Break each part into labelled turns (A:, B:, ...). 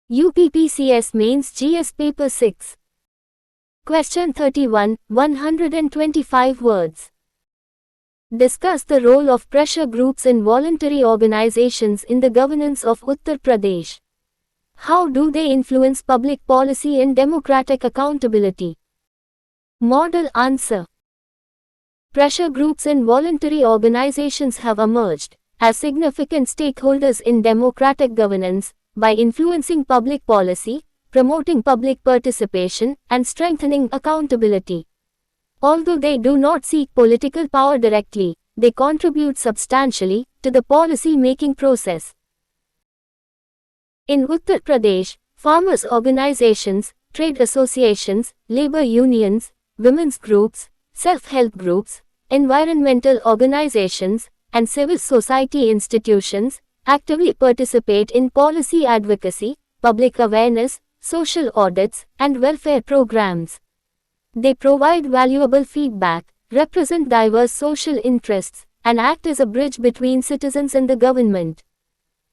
A: UPPCS Mains GS Paper 6. Question 31, 125 words. Discuss the role of pressure groups and voluntary organizations in the governance of Uttar Pradesh. How do they influence public policy and democratic accountability? Model answer. Pressure groups and voluntary organizations have emerged as significant stakeholders in democratic governance by influencing public policy, promoting public participation, and strengthening accountability. Although they do not seek political power directly, they contribute substantially to the policy-making process. In Uttar Pradesh, farmers' organizations, trade associations, labor unions, women's groups, self-help groups, environmental organizations, and civil society institutions actively participate in policy advocacy, public awareness, social audits, and welfare programs. They provide valuable feedback, represent diverse social interests, and act as a bridge between citizens and the government.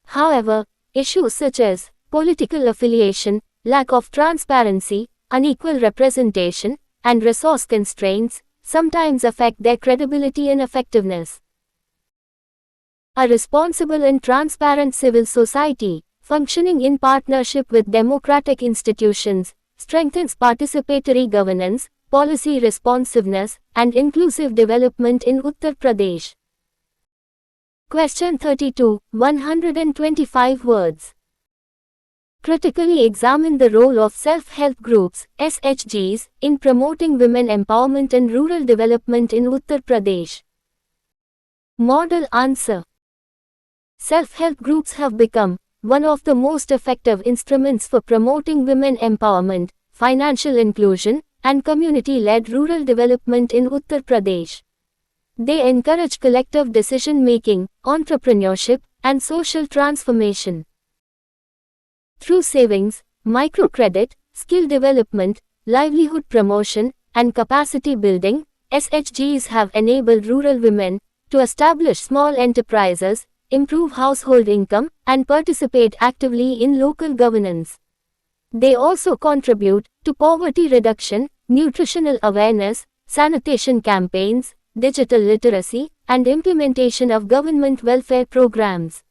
A: However, issues such as political affiliation, lack of transparency, unequal representation, and resource constraints sometimes affect their credibility and effectiveness. A responsible and transparent civil society, functioning in partnership with democratic institutions, strengthens participatory governance, policy responsiveness, and inclusive development in Uttar Pradesh. Question 32, 125 words. Critically examine the role of self-help groups, SHGs, in promoting women empowerment and rural development in Uttar Pradesh. Model answer. Self-help groups have become one of the most effective instruments for promoting women empowerment, financial inclusion, and community-led rural development in Uttar Pradesh. They encourage collective decision-making, entrepreneurship, and social transformation. Through savings, microcredit, skill development, livelihood promotion, and capacity building, SHGs have enabled rural women to establish small enterprises, improve household income, and participate actively in local governance. They also contribute to poverty reduction, nutritional awareness, sanitation campaigns, digital literacy, and implementation of government welfare programs.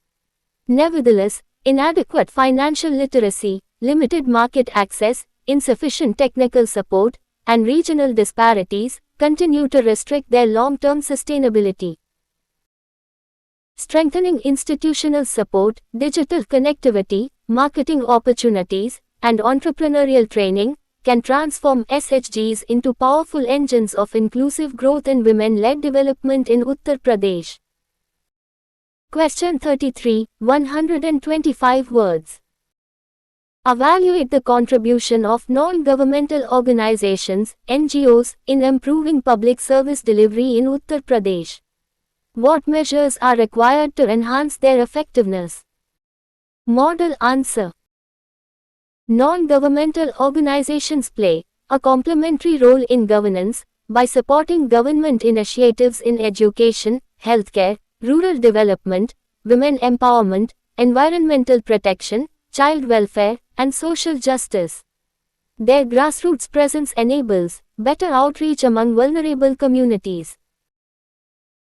A: Nevertheless, inadequate financial literacy, limited market access, insufficient technical support, and regional disparities continue to restrict their long-term sustainability. Strengthening institutional support, digital connectivity, marketing opportunities, and entrepreneurial training can transform SHGs into powerful engines of inclusive growth and women-led development in Uttar Pradesh. Question 33, 125 words. Evaluate the contribution of non-governmental organizations, NGOs, in improving public service delivery in Uttar Pradesh. What measures are required to enhance their effectiveness? Model answer. Non-governmental organizations play a complementary role in governance by supporting government initiatives in education, healthcare, rural development, women empowerment, environmental protection, child welfare, and social justice. Their grassroots presence enables better outreach among vulnerable communities.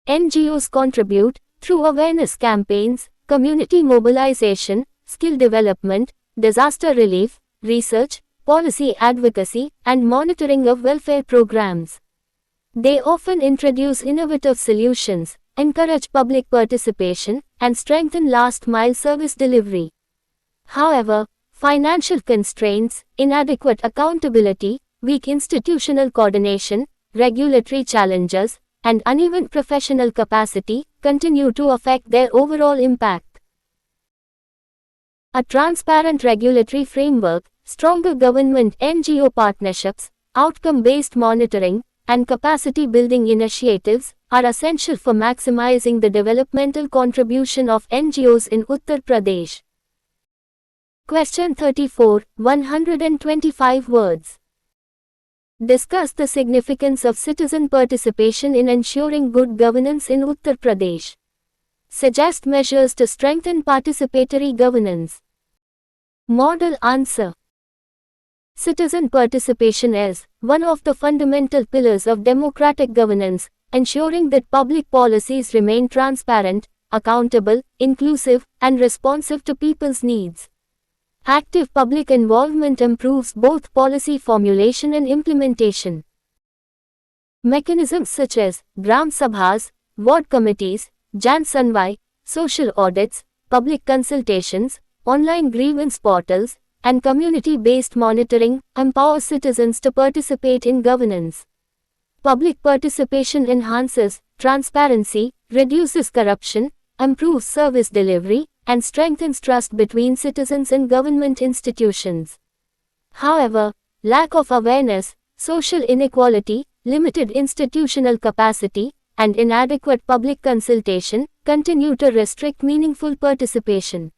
A: NGOs contribute through awareness campaigns, community mobilization, skill development, disaster relief, research, policy advocacy, and monitoring of welfare programs. They often introduce innovative solutions, encourage public participation, and strengthen last-mile service delivery. However, financial constraints, inadequate accountability, weak institutional coordination, regulatory challenges, and uneven professional capacity continue to affect their overall impact. A transparent regulatory framework, stronger government NGO partnerships, outcome-based monitoring, and capacity-building initiatives are essential for maximizing the developmental contribution of NGOs in Uttar Pradesh. Question 34, 125 words. Discuss the significance of citizen participation in ensuring good governance in Uttar Pradesh. Suggest measures to strengthen participatory governance. Model answer. Citizen participation is one of the fundamental pillars of democratic governance, ensuring that public policies remain transparent, accountable, inclusive, and responsive to people's needs. Active public involvement improves both policy formulation and implementation. Mechanisms such as Gram Sabhas, ward committees, Jan Sunwai, social audits, public consultations, online grievance portals, and community-based monitoring empower citizens to participate in governance. Public participation enhances transparency, reduces corruption, improves service delivery, and strengthens trust between citizens and government institutions. However, lack of awareness, social inequality, limited institutional capacity, and inadequate public consultation continue to restrict meaningful participation.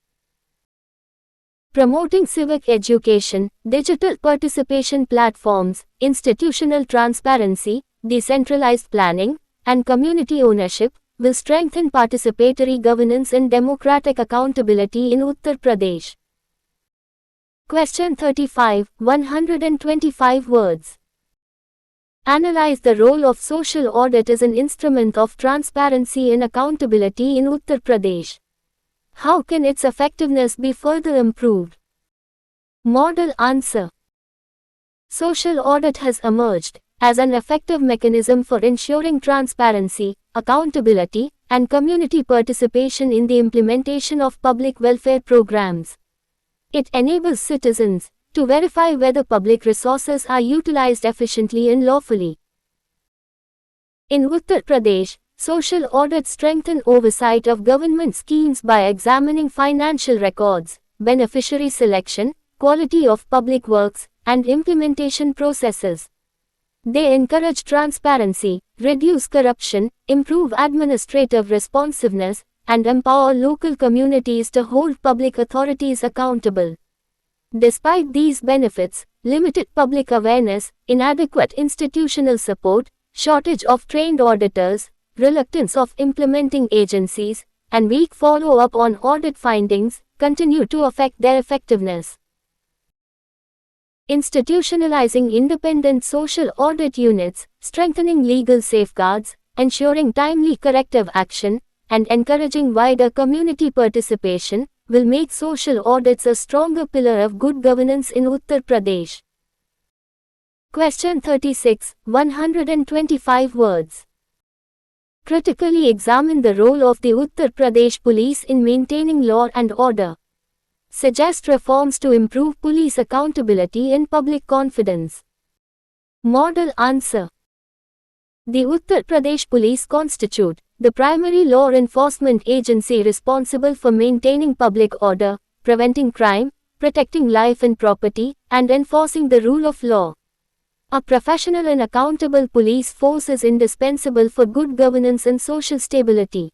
A: Promoting civic education, digital participation platforms, institutional transparency, decentralized planning, and community ownership will strengthen participatory governance and democratic accountability in Uttar Pradesh. Question 35, 125 words. Analyze the role of social audit as an instrument of transparency and accountability in Uttar Pradesh. How can its effectiveness be further improved? Model answer. Social audit has emerged as an effective mechanism for ensuring transparency, accountability, and community participation in the implementation of public welfare programs. It enables citizens to verify whether public resources are utilized efficiently and lawfully. In Uttar Pradesh, social audits strengthen oversight of government schemes by examining financial records, beneficiary selection, quality of public works, and implementation processes. They encourage transparency, reduce corruption, improve administrative responsiveness, and empower local communities to hold public authorities accountable. Despite these benefits, limited public awareness, inadequate institutional support, shortage of trained auditors, reluctance of implementing agencies, and weak follow-up on audit findings continue to affect their effectiveness. Institutionalizing independent social audit units, strengthening legal safeguards, ensuring timely corrective action, and encouraging wider community participation will make social audits a stronger pillar of good governance in Uttar Pradesh. Question 36, 125 words. Critically examine the role of the Uttar Pradesh police in maintaining law and order. Suggest reforms to improve police accountability and public confidence. Model answer. The Uttar Pradesh Police constitute the primary law enforcement agency responsible for maintaining public order, preventing crime, protecting life and property, and enforcing the rule of law. A professional and accountable police force is indispensable for good governance and social stability.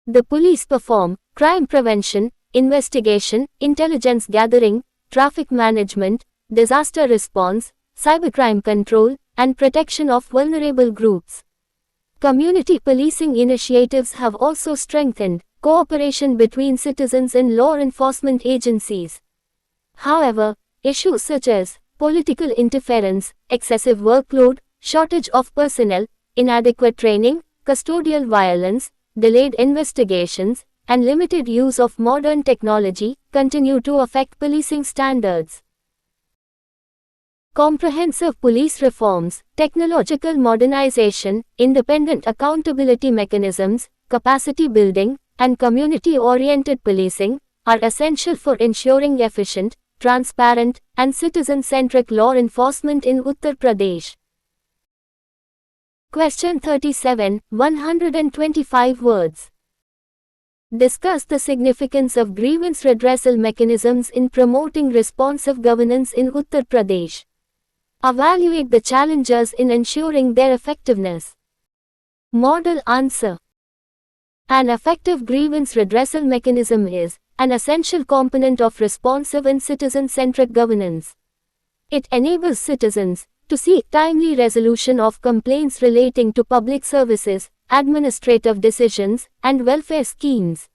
A: The police perform crime prevention, investigation, intelligence gathering, traffic management, disaster response, cybercrime control, and protection of vulnerable groups. Community policing initiatives have also strengthened cooperation between citizens and law enforcement agencies. However, issues such as political interference, excessive workload, shortage of personnel, inadequate training, custodial violence, delayed investigations, and limited use of modern technology continue to affect policing standards. Comprehensive police reforms, technological modernization, independent accountability mechanisms, capacity building, and community-oriented policing are essential for ensuring efficient, transparent, and citizen-centric law enforcement in Uttar Pradesh. Question 37, 125 words. Discuss the significance of grievance redressal mechanisms in promoting responsive governance in Uttar Pradesh. Evaluate the challenges in ensuring their effectiveness. Model answer. An effective grievance redressal mechanism is an essential component of responsive and citizen-centric governance. It enables citizens to seek timely resolution of complaints relating to public services, administrative decisions, and welfare schemes.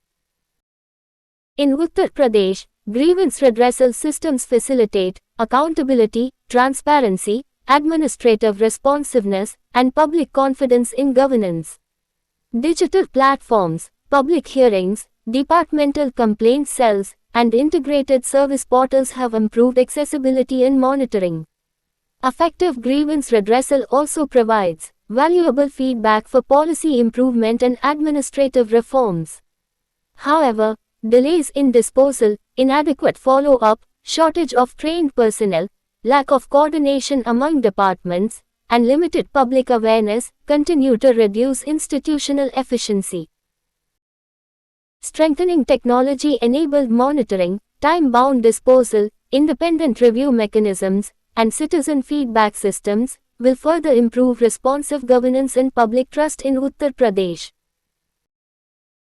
A: In Uttar Pradesh, grievance redressal systems facilitate accountability, transparency, administrative responsiveness, and public confidence in governance. Digital platforms, public hearings, departmental complaint cells, and integrated service portals have improved accessibility and monitoring. Effective grievance redressal also provides valuable feedback for policy improvement and administrative reforms. However, delays in disposal, inadequate follow-up, shortage of trained personnel, lack of coordination among departments, and limited public awareness continue to reduce institutional efficiency. Strengthening technology-enabled monitoring, time-bound disposal, independent review mechanisms, and citizen feedback systems will further improve responsive governance and public trust in Uttar Pradesh.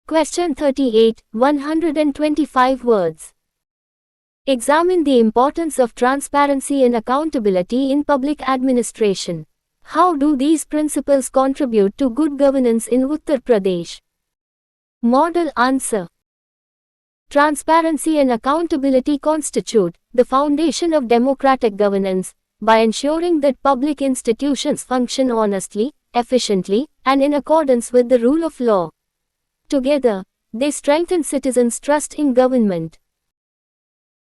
A: Question 38, 125 words. Examine the importance of transparency and accountability in public administration. How do these principles contribute to good governance in Uttar Pradesh? Model answer. Transparency and accountability constitute the foundation of democratic governance by ensuring that public institutions function honestly, efficiently, and in accordance with the rule of law. Together, they strengthen citizens' trust in government.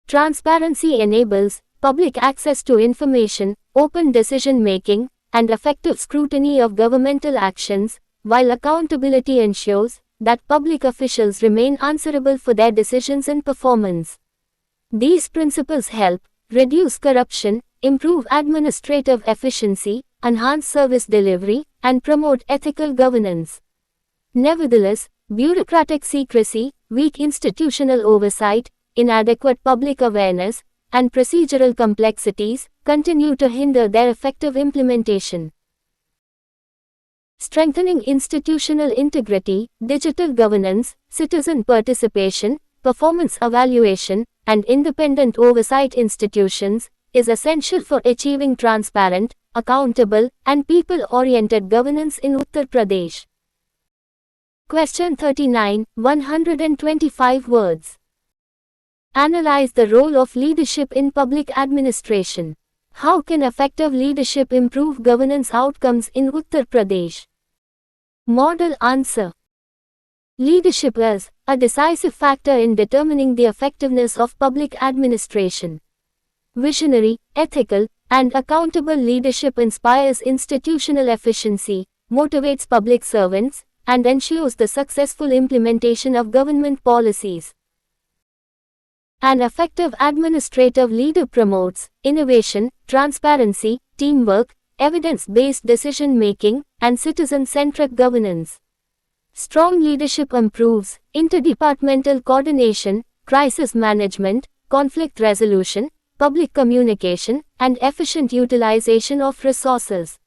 A: Transparency enables public access to information, open decision-making, and effective scrutiny of governmental actions, while accountability ensures that public officials remain answerable for their decisions and performance. These principles help reduce corruption, improve administrative efficiency, enhance service delivery, and promote ethical governance. Nevertheless, bureaucratic secrecy, weak institutional oversight, inadequate public awareness, and procedural complexities continue to hinder their effective implementation. Strengthening institutional integrity, digital governance, citizen participation, performance evaluation, and independent oversight institutions is essential for achieving transparent, accountable, and people-oriented governance in Uttar Pradesh. Question 39, 125 words. Analyze the role of leadership in public administration. How can effective leadership improve governance outcomes in Uttar Pradesh? Model answer. Leadership is a decisive factor in determining the effectiveness of public administration. Visionary, ethical, and accountable leadership inspires institutional efficiency, motivates public servants, and ensures the successful implementation of government policies. An effective administrative leader promotes innovation, transparency, teamwork, evidence-based decision-making, and citizen-centric governance. Strong leadership improves interdepartmental coordination, crisis management, conflict resolution, public communication, and efficient utilization of resources.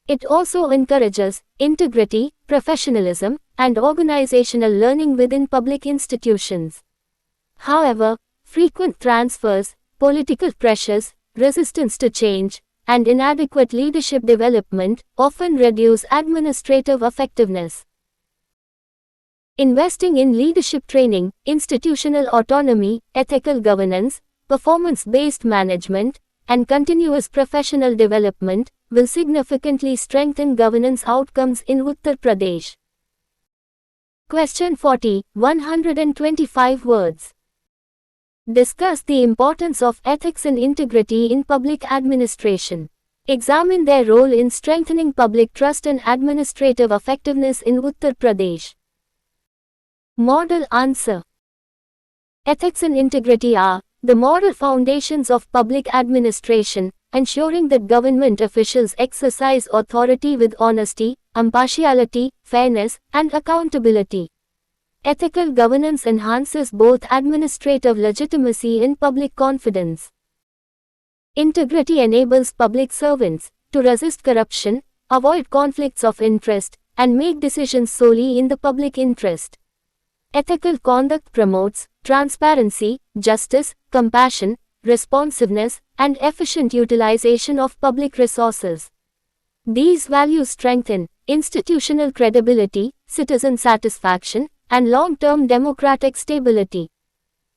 A: It also encourages integrity, professionalism, and organizational learning within public institutions. However, frequent transfers, political pressures, resistance to change, and inadequate leadership development often reduce administrative effectiveness. Investing in leadership training, institutional autonomy, ethical governance, performance-based management, and continuous professional development will significantly strengthen governance outcomes in Uttar Pradesh. Question 40, 125 words. Discuss the importance of ethics and integrity in public administration. Examine their role in strengthening public trust and administrative effectiveness in Uttar Pradesh. Model answer. Ethics and integrity are the moral foundations of public administration, ensuring that government officials exercise authority with honesty, impartiality, fairness, and accountability. Ethical governance enhances both administrative legitimacy and public confidence. Integrity enables public servants to resist corruption, avoid conflicts of interest, and make decisions solely in the public interest. Ethical conduct promotes transparency, justice, compassion, responsiveness, and efficient utilization of public resources. These values strengthen institutional credibility, citizen satisfaction, and long-term democratic stability.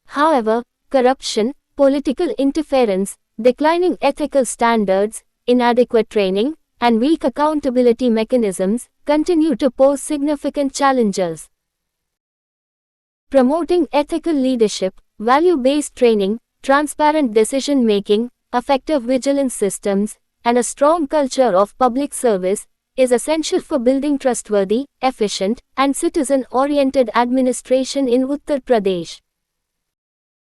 A: However, corruption, political interference, declining ethical standards, inadequate training, and weak accountability mechanisms continue to pose significant challenges. Promoting ethical leadership, value-based training, transparent decision-making, effective vigilance systems, and a strong culture of public service is essential for building trustworthy, efficient, and citizen-oriented administration in Uttar Pradesh.